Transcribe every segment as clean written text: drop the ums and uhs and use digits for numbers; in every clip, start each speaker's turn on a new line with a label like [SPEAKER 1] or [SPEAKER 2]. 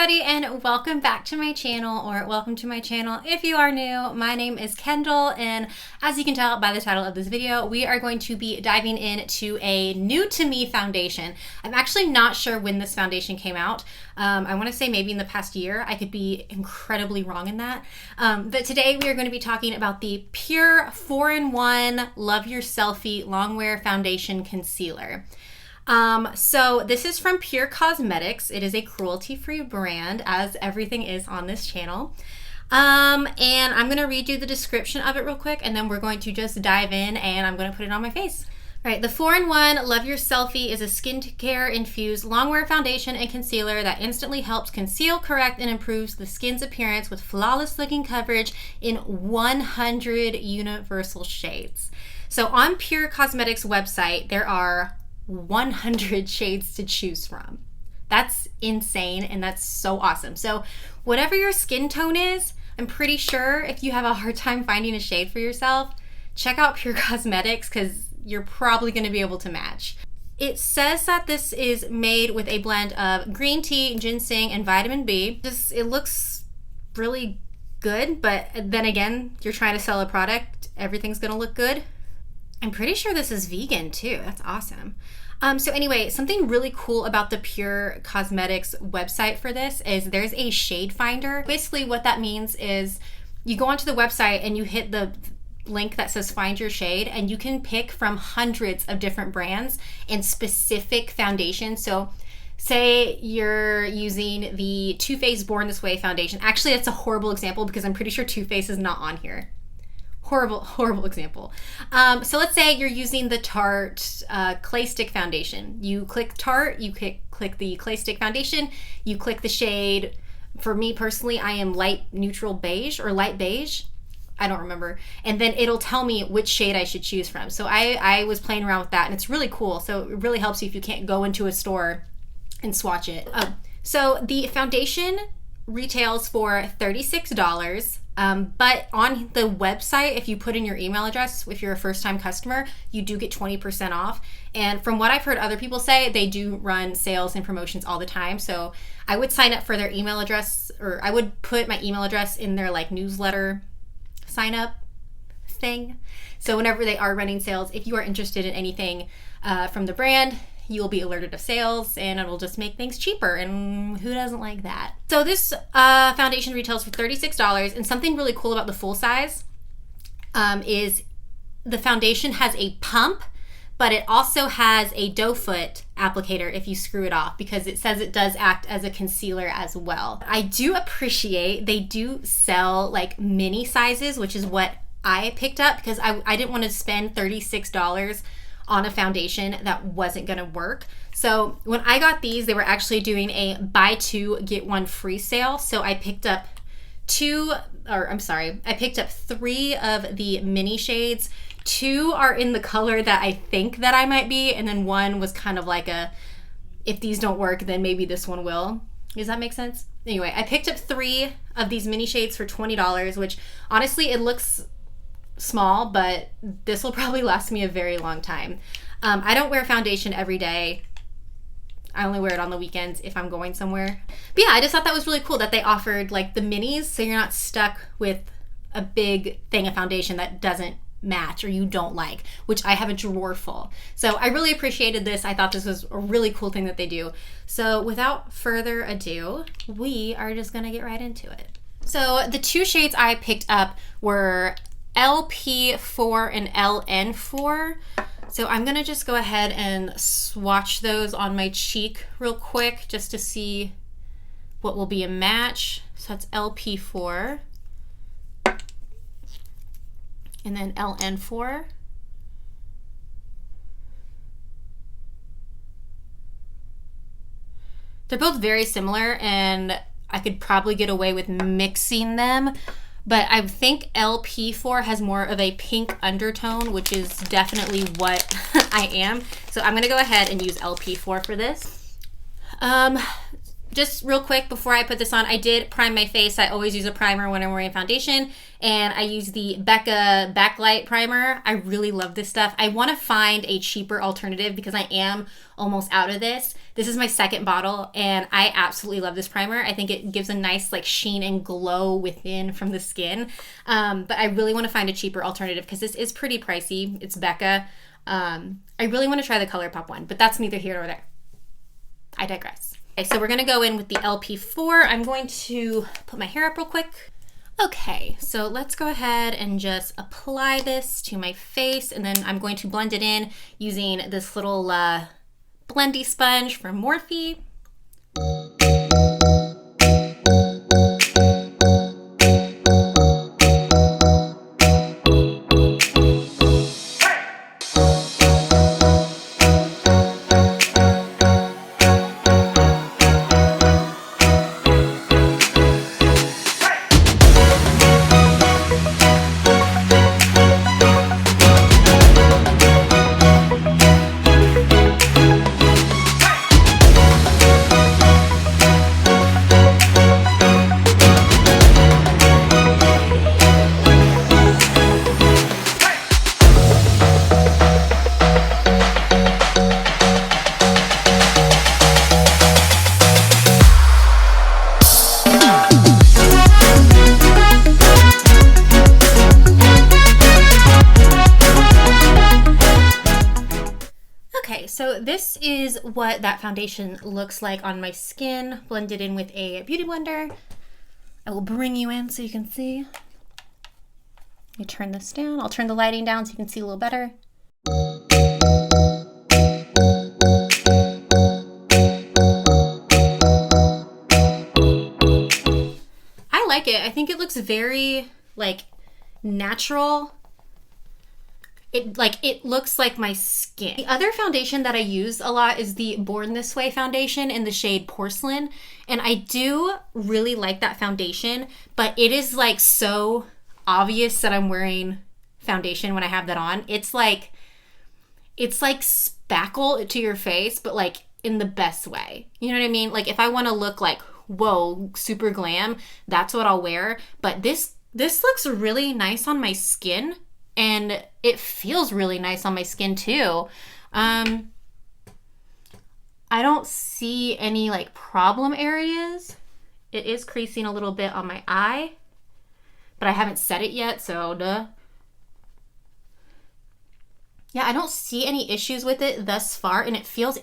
[SPEAKER 1] everybody, and welcome back to my channel, or welcome to my channel if you are new. My name is Kendall, and as you can tell by the title of this video, we are going to be diving into a new to me foundation. I'm actually not sure when this foundation came out. I want to say maybe in the past year. I could be incredibly wrong in that. But today we are going to be talking about the PUR 4-in-1 Love Your Selfie Longwear Foundation Concealer. So this is from PUR Cosmetics. It is a cruelty-free brand, as everything is on this channel. And I'm going to read you the description of it real quick, and then we're going to just dive in, and I'm going to put it on my face. All right, the 4-in-1 Love Your Selfie is a skincare-infused longwear foundation and concealer that instantly helps conceal, correct, and improves the skin's appearance with flawless-looking coverage in 100 universal shades. So on PUR Cosmetics' website, there are 100 shades to choose from. That's insane, and that's so awesome. So whatever your skin tone is, I'm pretty sure if you have a hard time finding a shade for yourself, check out PUR Cosmetics because you're probably going to be able to match. It says that this is made with a blend of green tea, ginseng, and vitamin B. It looks really good, but then again, you're trying to sell a product, everything's going to look good. I'm pretty sure this is vegan too. That's awesome. So anyway, something really cool about the PUR Cosmetics website for this is there's a shade finder. Basically what that means is you go onto the website and you hit the link that says find your shade, and you can pick from hundreds of different brands and specific foundations. So say you're using the Too Faced Born This Way foundation. Actually, that's a horrible example because I'm pretty sure Too Faced is not on here. Horrible example. So let's say you're using the Tarte Clay Stick Foundation. You click Tarte, you click the Clay Stick Foundation, you click the shade. For me personally, I am light neutral beige or light beige. I don't remember. And then it'll tell me which shade I should choose from. So I was playing around with that, and it's really cool. So it really helps you if you can't go into a store and swatch it. So the foundation retails for $36. But on the website, if you put in your email address, if you're a first-time customer, you do get 20% off. And from what I've heard other people say, they do run sales and promotions all the time. So I would sign up for their email address, or I would put my email address in their like newsletter sign up thing. So whenever they are running sales, if you are interested in anything from the brand, you will be alerted of sales, and it will just make things cheaper, and who doesn't like that? So this foundation retails for $36, and something really cool about the full size is the foundation has a pump, but it also has a doe foot applicator if you screw it off, because it says it does act as a concealer as well. I do appreciate they do sell like mini sizes, which is what I picked up because I didn't want to spend $36 on a foundation that wasn't gonna work. So when I got these, they were actually doing a buy two, get one free sale. So I picked up I picked up 3 of the mini shades. 2 are in the color that I think that I might be, and then 1 was kind of like a, if these don't work, then maybe this one will. Does that make sense? Anyway, I picked up 3 of these mini shades for $20, which honestly, it looks small, but this will probably last me a very long time. I don't wear foundation every day. I only wear it on the weekends if I'm going somewhere. But yeah, I just thought that was really cool that they offered like the minis, so you're not stuck with a big thing of foundation that doesn't match or you don't like, which I have a drawer full. So I really appreciated this. I thought this was a really cool thing that they do. So without further ado, we are just gonna get right into it. So the 2 shades I picked up were LP4 and LN4. So I'm gonna just go ahead and swatch those on my cheek real quick just to see what will be a match. So that's LP4 and then LN4. They're both very similar, and I could probably get away with mixing them, but I think LP4 has more of a pink undertone, which is definitely what I am. So I'm gonna go ahead and use LP4 for this. just real quick before I put this on, I did prime my face. I always use a primer when I'm wearing foundation, and I use the Becca Backlight Primer. I really love this stuff. I want to find a cheaper alternative because I am almost out of this. This is my second bottle, and I absolutely love this primer. I think it gives a nice like sheen and glow within from the skin. But I really want to find a cheaper alternative because this is pretty pricey. It's Becca. I really want to try the ColourPop one, but that's neither here nor there. I digress. Okay, so we're going to go in with the LP4. I'm going to put my hair up real quick. Okay, so let's go ahead and just apply this to my face, and then I'm going to blend it in using this little blendy sponge from Morphe. So this is what that foundation looks like on my skin, blended in with a beauty blender. I will bring you in so you can see. Let me turn this down. I'll turn the lighting down so you can see a little better. I like it. I think it looks very like natural. It looks like my skin. The other foundation that I use a lot is the Born This Way foundation in the shade Porcelain. And I do really like that foundation, but it is like so obvious that I'm wearing foundation when I have that on. It's like spackle to your face, but like in the best way. You know what I mean? Like if I want to look like, whoa, super glam, that's what I'll wear. But this looks really nice on my skin. And it feels really nice on my skin too. I don't see any like problem areas. It is creasing a little bit on my eye, but I haven't set it yet, so duh. Yeah, I don't see any issues with it thus far, and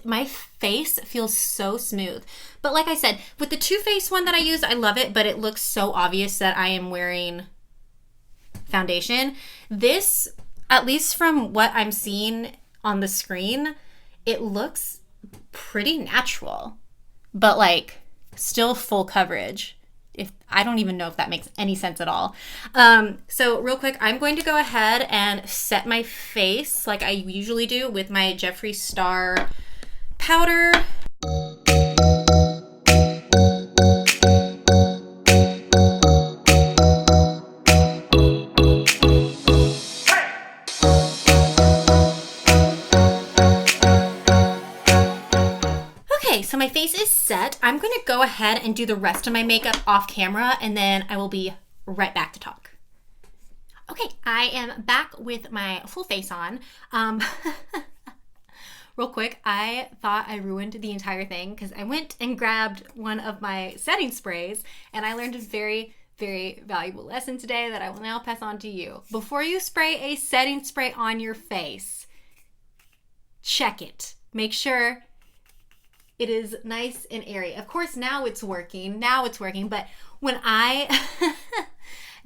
[SPEAKER 1] my face feels so smooth. But like I said, with the Too Faced one that I use, I love it, but it looks so obvious that I am wearing foundation. This, at least from what I'm seeing on the screen, it looks pretty natural, but like still full coverage. I don't even know if that makes any sense at all. So real quick, I'm going to go ahead and set my face like I usually do with my Jeffree Star powder. So my face is set. I'm going to go ahead and do the rest of my makeup off camera, and then I will be right back to talk. Okay, I am back with my full face on. Real quick, I thought I ruined the entire thing because I went and grabbed one of my setting sprays, and I learned a very, very valuable lesson today that I will now pass on to you. Before you spray a setting spray on your face, check it. Make sure it is nice and airy. Of course, now it's working, but when I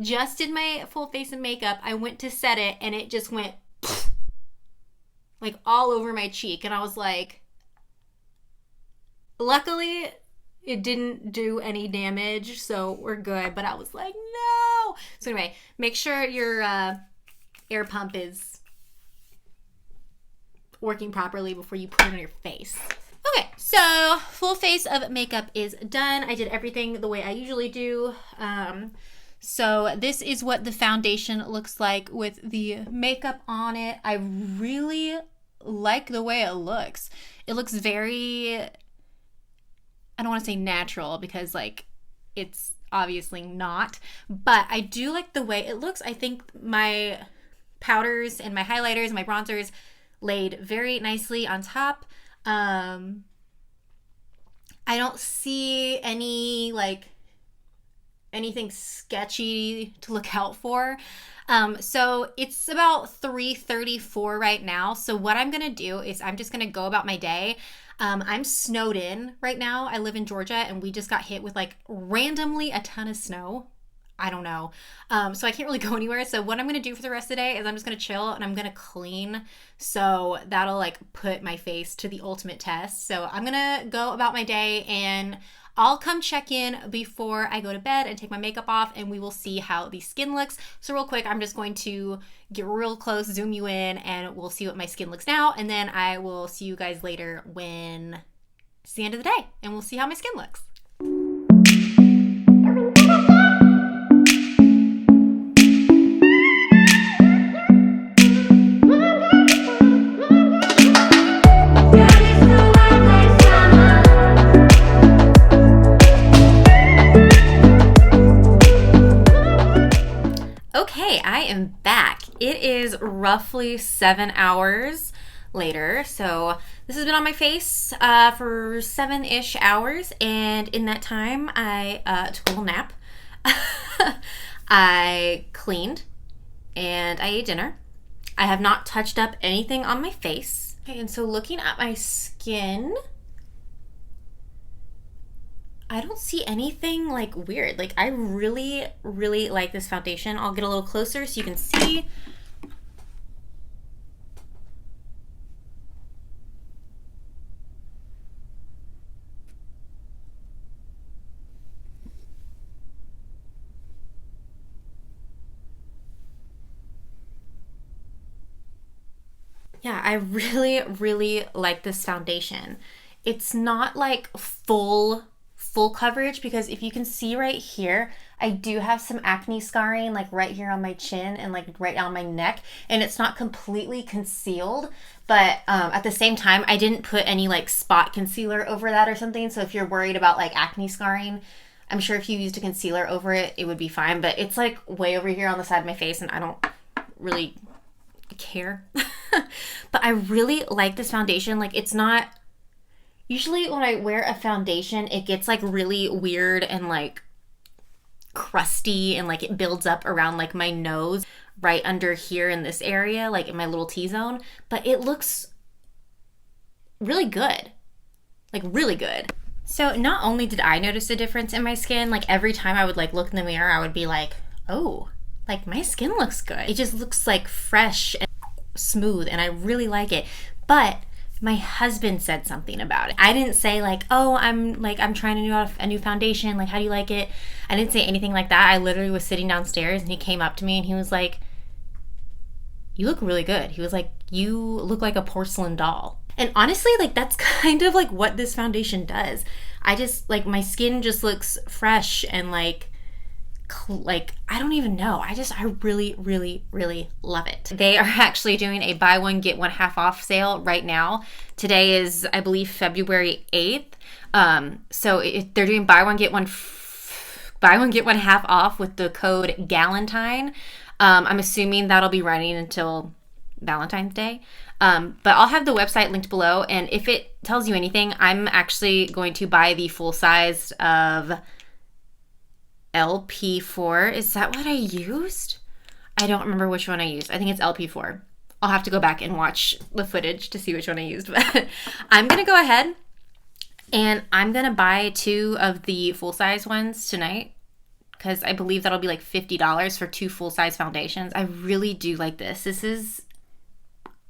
[SPEAKER 1] just did my full face of makeup, I went to set it and it just went like all over my cheek. And I was like, luckily it didn't do any damage, so we're good. But I was like, no. So anyway, make sure your air pump is working properly before you put it on your face. Okay, so full face of makeup is done. I did everything the way I usually do. So this is what the foundation looks like with the makeup on it. I really like the way it looks. It looks very, I don't want to say natural because like it's obviously not, but I do like the way it looks. I think my powders and my highlighters and my bronzers laid very nicely on top. I don't see any like anything sketchy to look out for. So it's about 3:34 right now. So what I'm gonna do is I'm just gonna go about my day. I'm snowed in right now. I live in Georgia and we just got hit with like randomly a ton of snow. I don't know. So I can't really go anywhere. So what I'm going to do for the rest of the day is I'm just going to chill and I'm going to clean. So that'll like put my face to the ultimate test. So I'm going to go about my day and I'll come check in before I go to bed and take my makeup off and we will see how the skin looks. So real quick, I'm just going to get real close, zoom you in, and we'll see what my skin looks now. And then I will see you guys later when it's the end of the day and we'll see how my skin looks. Okay, I am back. It is roughly 7 hours later. So this has been on my face for 7-ish hours. And in that time, I took a little nap. I cleaned and I ate dinner. I have not touched up anything on my face. Okay, and so looking at my skin, I don't see anything like weird. Like I really, really like this foundation. I'll get a little closer so you can see. Yeah, I really, really like this foundation. It's not like full coverage because if you can see right here, I do have some acne scarring like right here on my chin and like right down my neck, and it's not completely concealed, but at the same time I didn't put any like spot concealer over that or something. So if you're worried about like acne scarring, I'm sure if you used a concealer over it, it would be fine, but it's like way over here on the side of my face and I don't really care. But I really like this foundation. Like it's not, usually when I wear a foundation, it gets like really weird and like crusty and like it builds up around like my nose right under here in this area, like in my little T-zone. But it looks really good, like really good. So not only did I notice a difference in my skin, like every time I would like look in the mirror, I would be like, oh, like my skin looks good. It just looks like fresh and smooth and I really like it. But my husband said something about it. I didn't say like, oh, I'm trying a new foundation, like how do you like it? I didn't say anything like that. I literally was sitting downstairs and he came up to me and he was like, you look really good. He was like, you look like a porcelain doll. And honestly, like that's kind of like what this foundation does. I just like my skin just looks fresh and like I don't even know. I really, really, really love it. They are actually doing a buy one, get one half off sale right now. Today is, I believe, February 8th. So they're doing buy one, get one half off with the code Galentine. I'm assuming that'll be running until Valentine's Day. But I'll have the website linked below. And if it tells you anything, I'm actually going to buy the full size of LP4. Is that what I used? I don't remember which one I used. I think it's LP4. I'll have to go back and watch the footage to see which one I used. But I'm going to go ahead and I'm going to buy 2 of the full-size ones tonight because I believe that'll be like $50 for 2 full-size foundations. I really do like this. This is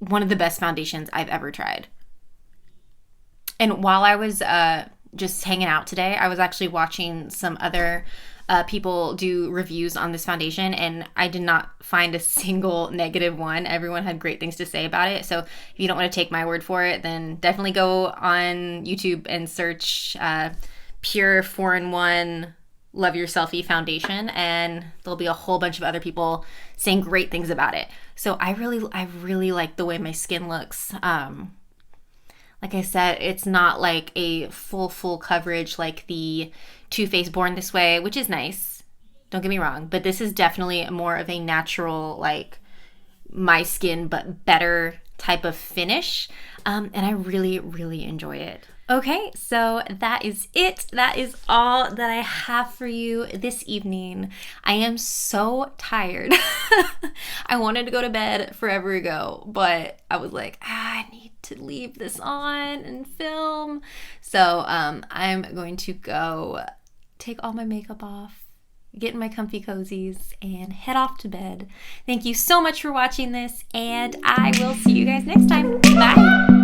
[SPEAKER 1] one of the best foundations I've ever tried. And while I was just hanging out today, I was actually watching some other people do reviews on this foundation, and I did not find a single negative one. Everyone had great things to say about it. So if you don't want to take my word for it, then definitely go on YouTube and search PUR 4-in-1 Love Your Selfie foundation, and there'll be a whole bunch of other people saying great things about it. So I really like the way my skin looks. Like I said, it's not like a full coverage like the Too Faced Born This Way, which is nice. Don't get me wrong, but this is definitely more of a natural, like my skin, but better type of finish. And I really enjoy it. Okay, so that is it. That is all that I have for you this evening. I am so tired. I wanted to go to bed forever ago, but I was like, I need to leave this on and film. So I'm going to go take all my makeup off, get in my comfy cozies, and head off to bed. Thank you so much for watching this, and I will see you guys next time. Bye!